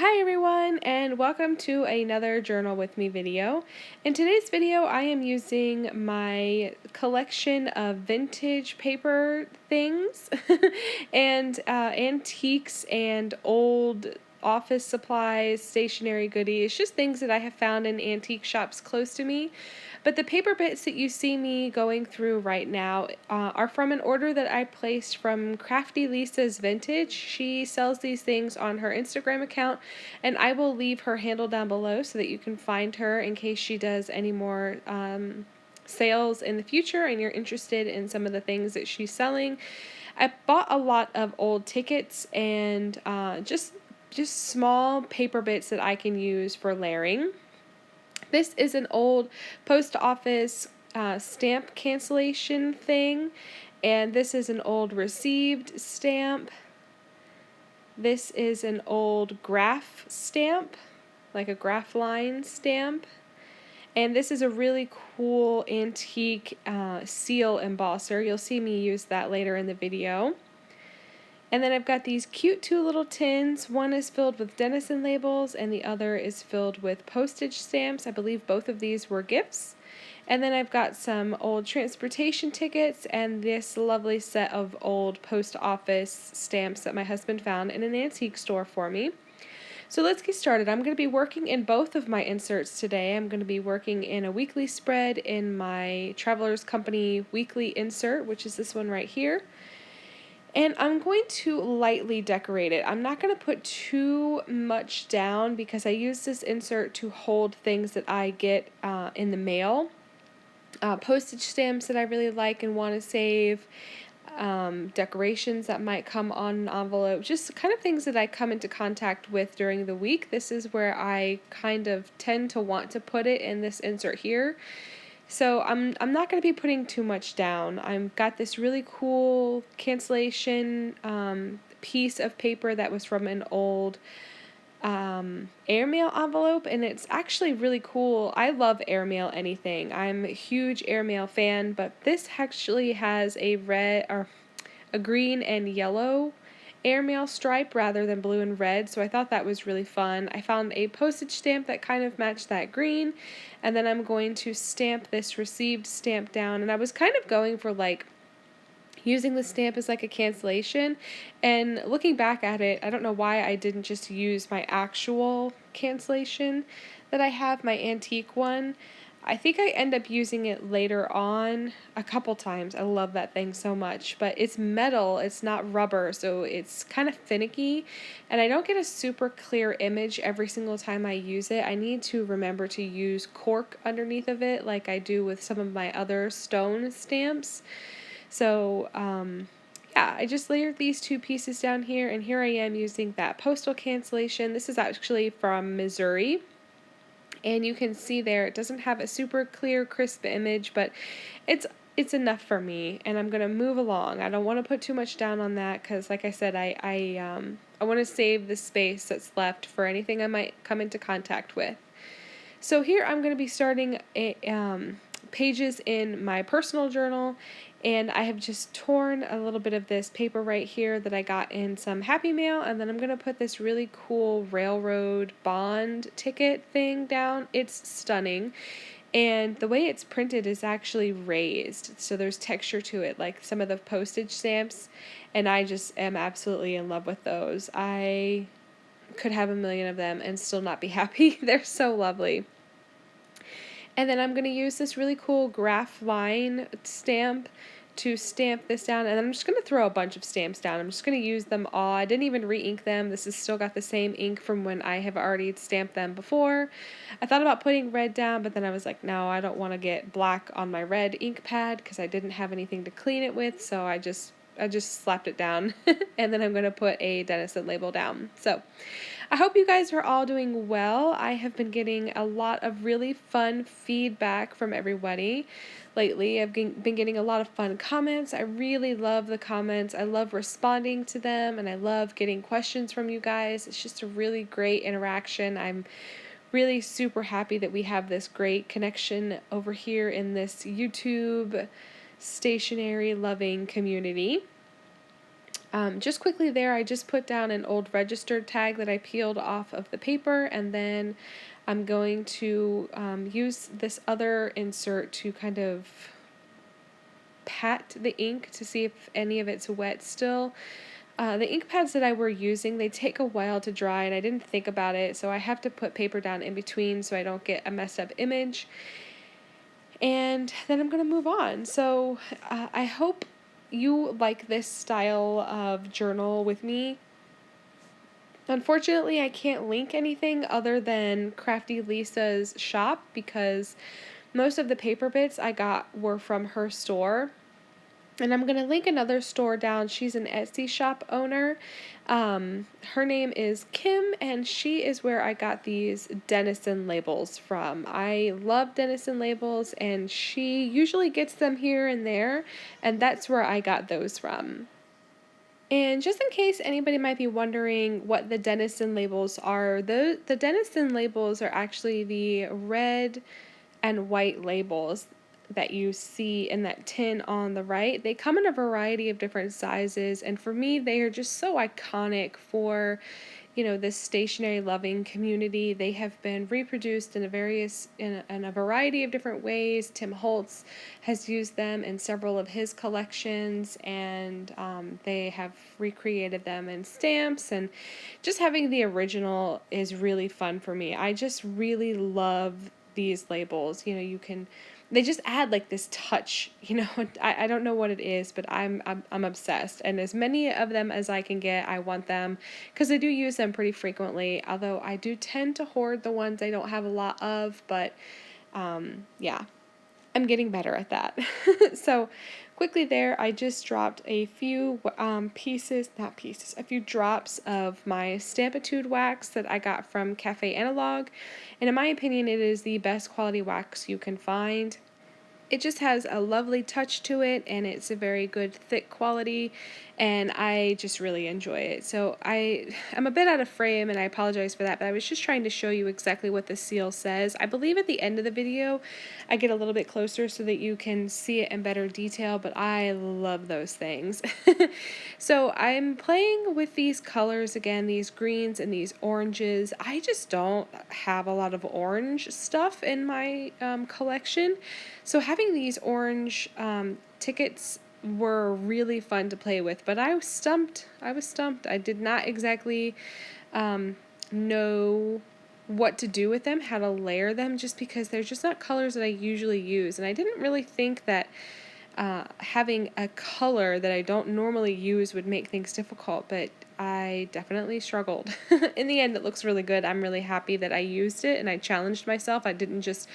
Hi everyone, and welcome to another Journal with Me video. In today's video I am using my collection of vintage paper things and antiques and old office supplies, stationery goodies, just things that I have found in antique shops close to me. But the paper bits that you see me going through right now are from an order that I placed from Crafty Lisa's Vintage. She sells these things on her Instagram account, and I will leave her handle down below so that you can find her in case she does any more sales in the future and you're interested in some of the things that she's selling. I bought a lot of old tickets and just small paper bits that I can use for layering. This is an old post office stamp cancellation thing, and this is an old received stamp. This is an old graph stamp, like a graph line stamp. And this is a really cool antique seal embosser. You'll see me use that later in the video. And then I've got these cute two little tins. One is filled with Denison labels and the other is filled with postage stamps. I believe both of these were gifts. And then I've got some old transportation tickets and this lovely set of old post office stamps that my husband found in an antique store for me. So let's get started. I'm going to be working in both of my inserts today. I'm going to be working in a weekly spread in my Travelers Company weekly insert, which is this one right here. And I'm going to lightly decorate it. I'm not going to put too much down because I use this insert to hold things that I get in the mail. Postage stamps that I really like and want to save. Decorations that might come on an envelope. Just kind of things that I come into contact with during the week. This is where I kind of tend to want to put it in this insert here. So I'm not going to be putting too much down. I've got this really cool cancellation piece of paper that was from an old airmail envelope, and it's actually really cool. I love airmail anything. I'm a huge airmail fan, but this actually has a red or a green and yellow airmail stripe rather than blue and red, so I thought that was really fun. I found a postage stamp that kind of matched that green, and then I'm going to stamp this received stamp down, and I was kind of going for like using the stamp as like a cancellation, and looking back at it, I don't know why I didn't just use my actual cancellation that I have, my antique one. I think I end up using it later on a couple times. I love that thing so much, but it's metal, it's not rubber, so it's kind of finicky, and I don't get a super clear image every single time I use it. I need to remember to use cork underneath of it like I do with some of my other stone stamps. So, yeah, I just layered these two pieces down here, and here I am using that postal cancellation. This is actually from Missouri. And you can see there it doesn't have a super clear, crisp image, but it's enough for me, and I'm gonna move along. I don't want to put too much down on that because, like I said, I want to save the space that's left for anything I might come into contact with. So here I'm going to be starting pages in my personal journal, and I have just torn a little bit of this paper right here that I got in some Happy Mail, and then I'm going to put this really cool railroad bond ticket thing down. It's stunning, and the way it's printed is actually raised, so there's texture to it like some of the postage stamps, and I just am absolutely in love with those. I could have a million of them and still not be happy. They're so lovely. And then I'm going to use this really cool graph line stamp to stamp this down, and I'm just going to throw a bunch of stamps down. I'm just going to use them all. I didn't even re-ink them. This has still got the same ink from when I have already stamped them before. I thought about putting red down, but then I was like, no, I don't want to get black on my red ink pad because I didn't have anything to clean it with, so I just slapped it down, and then I'm going to put a Denison label down. So I hope you guys are all doing well. I have been getting a lot of really fun feedback from everybody lately. I've been getting a lot of fun comments. I really love the comments. I love responding to them, and I love getting questions from you guys. It's just a really great interaction. I'm really super happy that we have this great connection over here in this YouTube stationery loving community. Just quickly there, I just put down an old registered tag that I peeled off of the paper, and then I'm going to use this other insert to kind of pat the ink to see if any of it's wet still. The ink pads that I were using, they take a while to dry, and I didn't think about it, so I have to put paper down in between so I don't get a messed up image. And then I'm going to move on. So I hope you like this style of journal with me. Unfortunately, I can't link anything other than Crafty Lisa's shop because most of the paper bits I got were from her store. And I'm going to link another store down. She's an Etsy shop owner. Her name is Kim, and she is where I got these Denison labels from. I love Denison labels, and she usually gets them here and there, and that's where I got those from. And just in case anybody might be wondering what the Denison labels are, the Denison labels are actually the red and white labels that you see in that tin on the right. They come in a variety of different sizes, and for me, they are just so iconic for, this stationery loving community. They have been reproduced in a variety of different ways. Tim Holtz has used them in several of his collections, and they have recreated them in stamps, and just having the original is really fun for me. I just really love these labels. They just add like this touch, I don't know what it is, but I'm obsessed, and as many of them as I can get, I want them, because I do use them pretty frequently, although I do tend to hoard the ones I don't have a lot of, but yeah, I'm getting better at that. So quickly there, I just dropped a few a few drops of my Stampitude wax that I got from Cafe Analog, and in my opinion, it is the best quality wax you can find. It just has a lovely touch to it, and it's a very good thick quality, and I just really enjoy it. So I'm a bit out of frame, and I apologize for that, but I was just trying to show you exactly what the seal says. I believe at the end of the video I get a little bit closer so that you can see it in better detail, but I love those things. So I'm playing with these colors again, these greens and these oranges. I just don't have a lot of orange stuff in my collection, so having these orange tickets were really fun to play with, but I was stumped. I did not exactly know what to do with them, how to layer them, just because they're just not colors that I usually use, and I didn't really think that having a color that I don't normally use would make things difficult, but I definitely struggled. In the end, it looks really good. I'm really happy that I used it and I challenged myself. I didn't just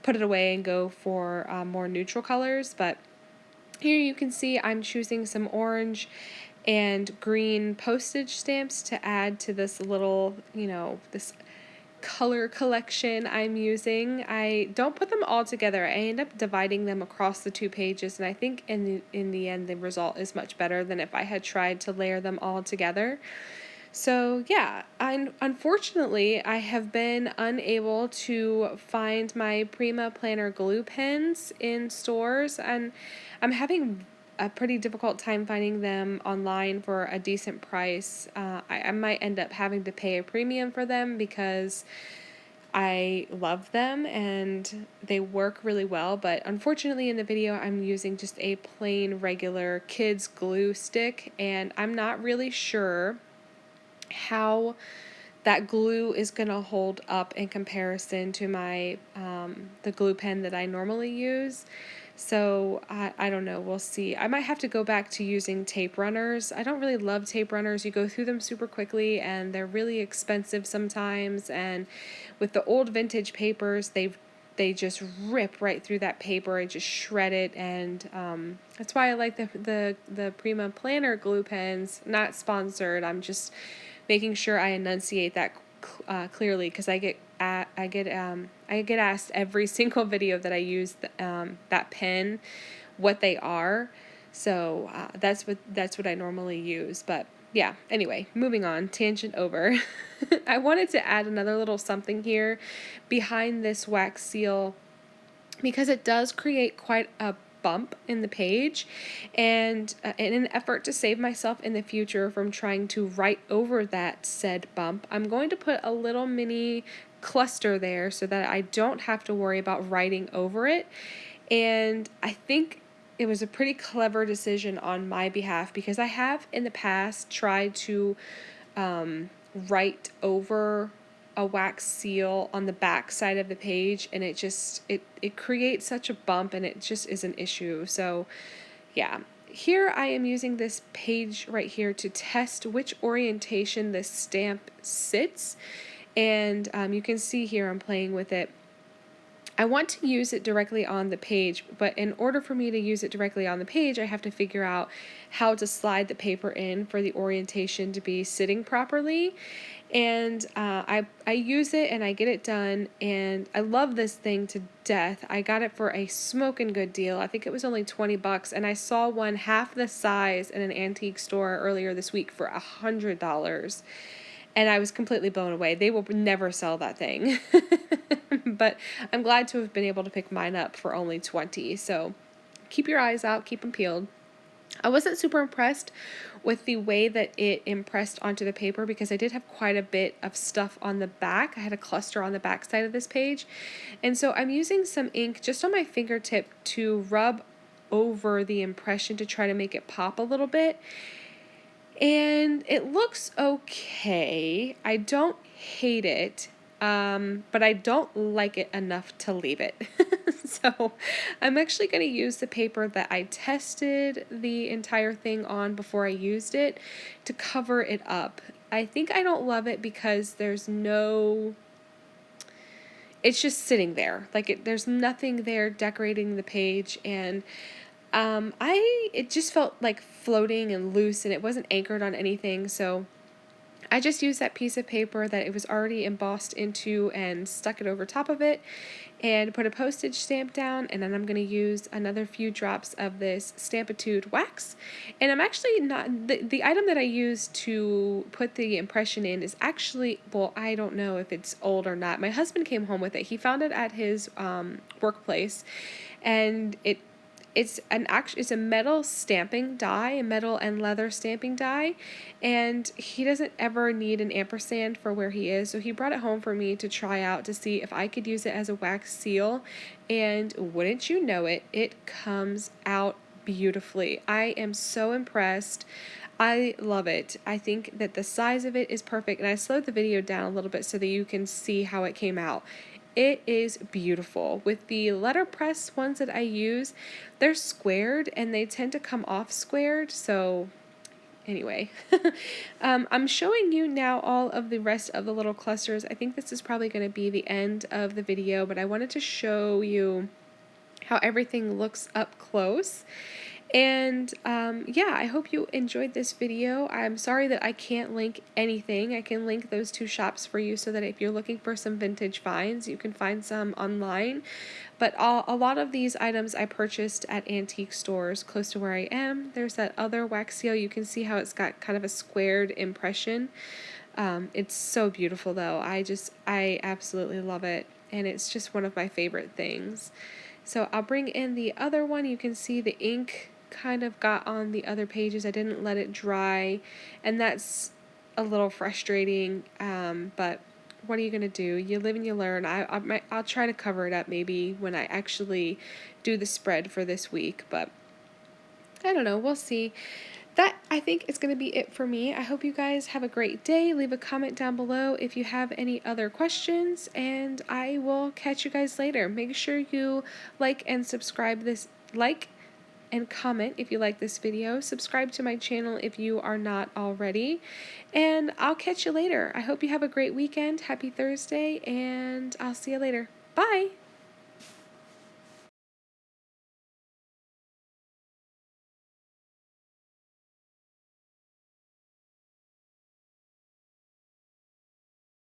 put it away and go for more neutral colors, but here you can see I'm choosing some orange and green postage stamps to add to this little, this color collection I'm using. I don't put them all together. I end up dividing them across the 2 pages, and I think in the end the result is much better than if I had tried to layer them all together. So yeah, unfortunately, I have been unable to find my Prima Planner glue pens in stores, and I'm having a pretty difficult time finding them online for a decent price. I might end up having to pay a premium for them because I love them and they work really well, but unfortunately in the video I'm using just a plain regular kids glue stick, and I'm not really sure how that glue is going to hold up in comparison to my the glue pen that I normally use. So I don't know, we'll see. I might have to go back to using tape runners. I don't really love tape runners. You go through them super quickly and they're really expensive sometimes, and with the old vintage papers, they just rip right through that paper and just shred it, and that's why I like the Prima Planner glue pens. Not sponsored. I'm just making sure I enunciate that clearly, because I get asked every single video that I use that pen what they are. So that's what I normally use. But yeah, anyway, moving on, tangent over. I wanted to add another little something here behind this wax seal, because it does create quite a bump in the page, and in an effort to save myself in the future from trying to write over that said bump, I'm going to put a little mini cluster there so that I don't have to worry about writing over it. And I think it was a pretty clever decision on my behalf, because I have in the past tried to write over a wax seal on the back side of the page, and it creates such a bump, and it just is an issue. So yeah, here I am using this page right here to test which orientation this stamp sits, and you can see here I'm playing with it. I want to use it directly on the page, but in order for me to use it directly on the page, I have to figure out how to slide the paper in for the orientation to be sitting properly. And I use it and I get it done, and I love this thing to death. I got it for a smoking good deal. I think it was only $20, and I saw one half the size in an antique store earlier this week for $100. And I was completely blown away. They will never sell that thing. But I'm glad to have been able to pick mine up for only $20. So keep your eyes out, keep them peeled. I wasn't super impressed with the way that it impressed onto the paper, because I did have quite a bit of stuff on the back. I had a cluster on the back side of this page. And so I'm using some ink just on my fingertip to rub over the impression to try to make it pop a little bit. And it looks okay. I don't hate it, but I don't like it enough to leave it. So I'm actually going to use the paper that I tested the entire thing on before I used it to cover it up. I think I don't love it because there's no... It's just sitting there. Like, there's nothing there decorating the page, and it just felt like floating and loose, and it wasn't anchored on anything. So I just used that piece of paper that it was already embossed into and stuck it over top of it and put a postage stamp down, and then I'm going to use another few drops of this Stampitude wax. And I'm actually not, the item that I used to put the impression in is actually, well, I don't know if it's old or not. My husband came home with it. He found it at his workplace, and it's a metal stamping die, a metal and leather stamping die, and he doesn't ever need an ampersand for where he is, so he brought it home for me to try out to see if I could use it as a wax seal, and wouldn't you know it, it comes out beautifully. I am so impressed. I love it. I think that the size of it is perfect, and I slowed the video down a little bit so that you can see how it came out. It is beautiful. With the letterpress ones that I use, they're squared and they tend to come off squared, so anyway. I'm showing you now all of the rest of the little clusters. I think this is probably going to be the end of the video, but I wanted to show you how everything looks up close. And yeah, I hope you enjoyed this video. I'm sorry that I can't link anything. I can link those two shops for you so that if you're looking for some vintage finds, you can find some online. But a lot of these items I purchased at antique stores close to where I am. There's that other wax seal. You can see how it's got kind of a squared impression. It's so beautiful though. I absolutely love it. And it's just one of my favorite things. So I'll bring in the other one. You can see the ink kind of got on the other pages. I didn't let it dry, and that's a little frustrating, but what are you gonna do? You live and you learn. I'll try to cover it up maybe when I actually do the spread for this week, but I don't know, we'll see. That, I think, is going to be it for me. I hope you guys have a great day. Leave a comment down below if you have any other questions, and I will catch you guys later. Make sure you like and subscribe and comment if you like this video. Subscribe to my channel if you are not already, and I'll catch you later. I hope you have a great weekend. Happy Thursday, and I'll see you later. Bye!